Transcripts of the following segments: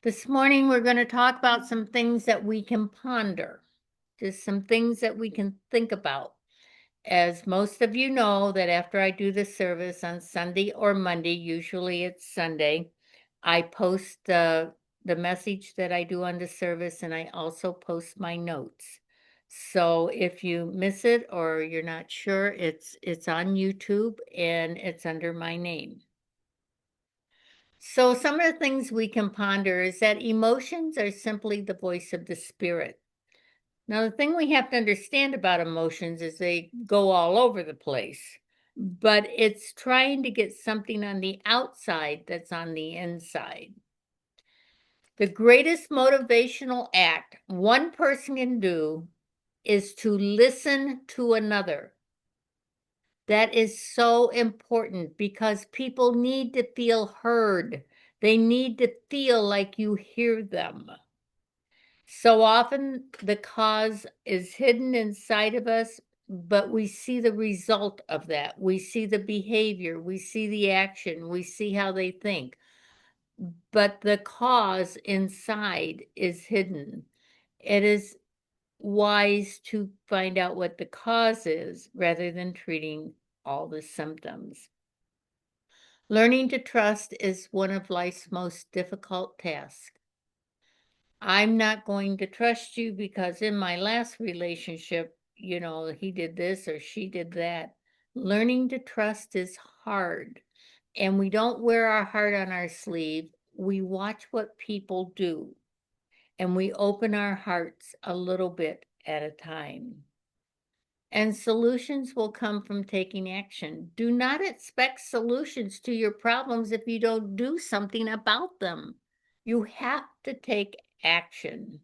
This morning, we're going to talk about some things that we can ponder, just some things that we can think about. As most of you know, that after I do the service on Sunday or Monday, usually it's Sunday, I post the message that I do on the service, and I also post my notes. So if you miss it or you're not sure, it's on YouTube and it's under my name. So, some of the things we can ponder is that emotions are simply the voice of the spirit. Now, the thing we have to understand about emotions is they go all over the place, but it's trying to get something on the outside that's on the inside. The greatest motivational act one person can do is to listen to another. That is so important because people need to feel heard. They need to feel like you hear them. So often the cause is hidden inside of us, but we see the result of that. We see the behavior, we see the action, we see how they think. But the cause inside is hidden. It is wise to find out what the cause is rather than treating all the symptoms. Learning to trust is one of life's most difficult tasks. I'm not going to trust you because in my last relationship, he did this or she did that. Learning to trust is hard, and we don't wear our heart on our sleeve. We watch what people do, and we open our hearts a little bit at a time. And solutions will come from taking action. Do not expect solutions to your problems if you don't do something about them. You have to take action.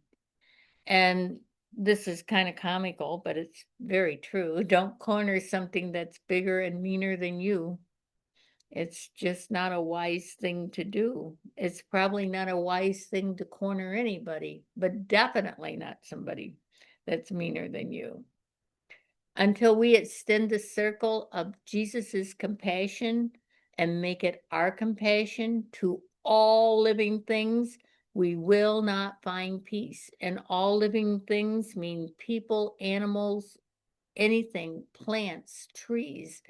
And this is kind of comical, but it's very true. Don't corner something that's bigger and meaner than you. It's just not a wise thing to do. It's probably not a wise thing to corner anybody, but definitely not somebody that's meaner than you. Until we extend the circle of Jesus's compassion and make it our compassion to all living things, we will not find peace. And all living things mean people, animals, anything, plants, trees.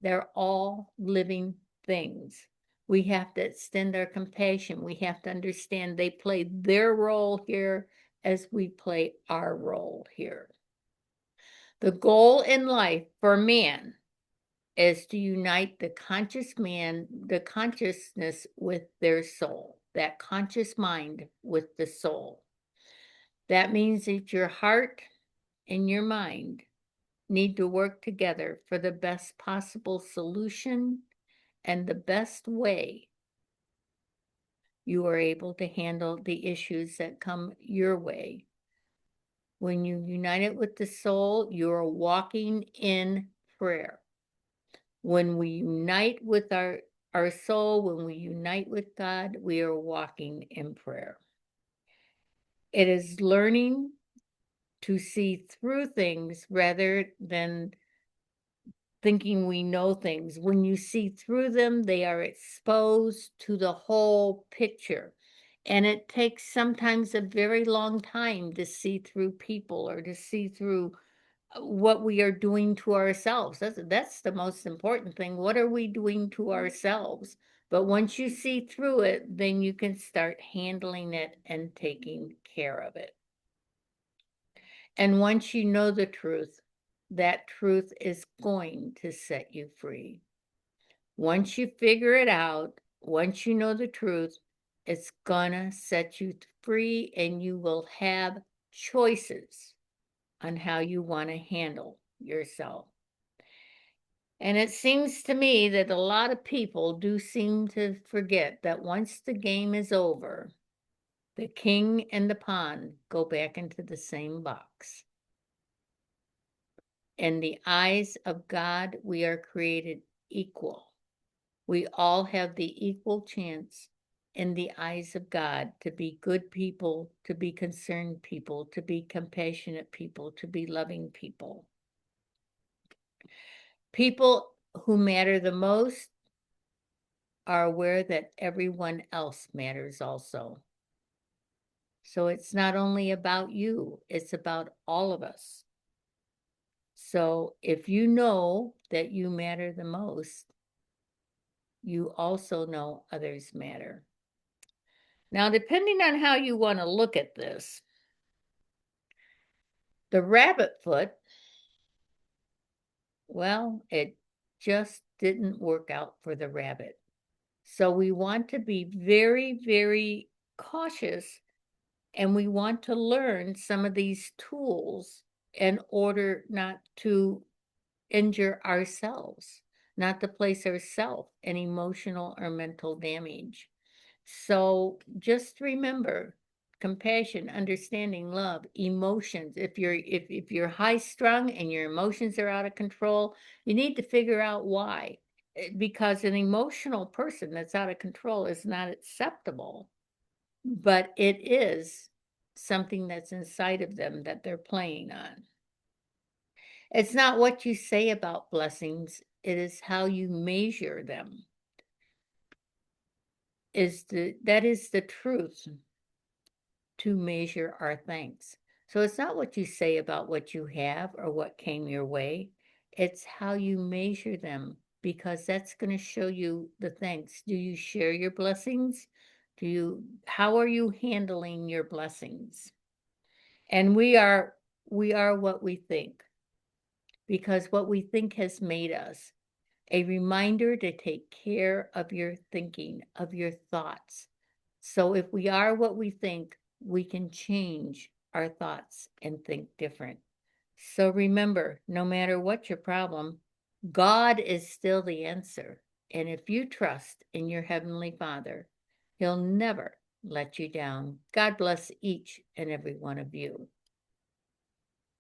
They're all living things. We have to extend our compassion. We have to understand they play their role here as we play our role here. The goal in life for man is to unite the the consciousness with their soul, that conscious mind with the soul. That means that your heart and your mind need to work together for the best possible solution and the best way you are able to handle the issues that come your way. When you unite it with the soul, you are walking in prayer. When we unite with our soul, when we unite with God, we are walking in prayer. It is learning to see through things rather than thinking we know things. When you see through them, they are exposed to the whole picture. And it takes sometimes a very long time to see through people or to see through what we are doing to ourselves. That's the most important thing. What are we doing to ourselves? But once you see through it, then you can start handling it and taking care of it. And once you know the truth, that truth is going to set you free. Once you figure it out, once you know the truth, it's gonna set you free and you will have choices on how you want to handle yourself. And it seems to me that a lot of people do seem to forget that once the game is over, the king and the pawn go back into the same box. In the eyes of God, we are created equal. We all have the equal chance in the eyes of God to be good people, to be concerned people, to be compassionate people, to be loving people. People who matter the most are aware that everyone else matters also. So it's not only about you, it's about all of us. So if you know that you matter the most, you also know others matter. Now, depending on how you want to look at this, the rabbit foot, well, it just didn't work out for the rabbit. So we want to be very, very cautious, and we want to learn some of these tools in order not to injure ourselves, not to place ourselves in emotional or mental damage. So just remember compassion, understanding, love, emotions. If you're high strung and your emotions are out of control, you need to figure out why. Because an emotional person that's out of control is not acceptable, but it is something that's inside of them that they're playing on. It's not what you say about blessings, it is how you measure them. That is the truth to measure our thanks. So it's not what you say about what you have or what came your way, it's how you measure them, because that's going to show you the thanks. Do you share your blessings? How are you handling your blessings? And we are what we think, because what we think has made us. A reminder to take care of your thinking, of your thoughts. So if we are what we think, we can change our thoughts and think different. So remember, no matter what your problem, God is still the answer. And if you trust in your Heavenly Father, He'll never let you down. God bless each and every one of you.